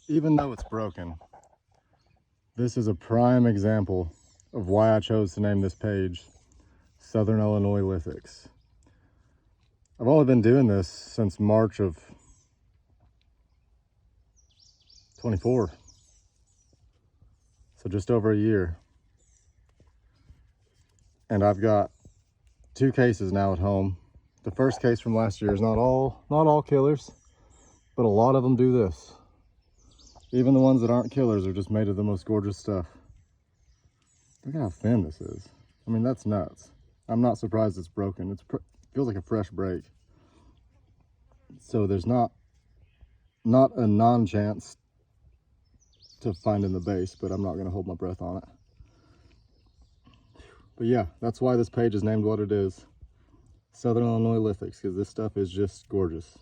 even though it's broken, this is a prime example of why I chose to name this page Southern Illinois Lithics. I've only been doing this since March of 24, so just over a year. And I've got 2 cases now at home. The first case from last year is not all killers, but a lot of them do this. Even the ones that aren't killers are just made of the most gorgeous stuff. Look at how thin this is. I mean, that's nuts. I'm not surprised it's broken. It feels like a fresh break. So there's not a non-chance to find in the base, but I'm not going to hold my breath on it. But yeah, that's why this page is named what it is, Southern Illinois Lithics, because this stuff is just gorgeous.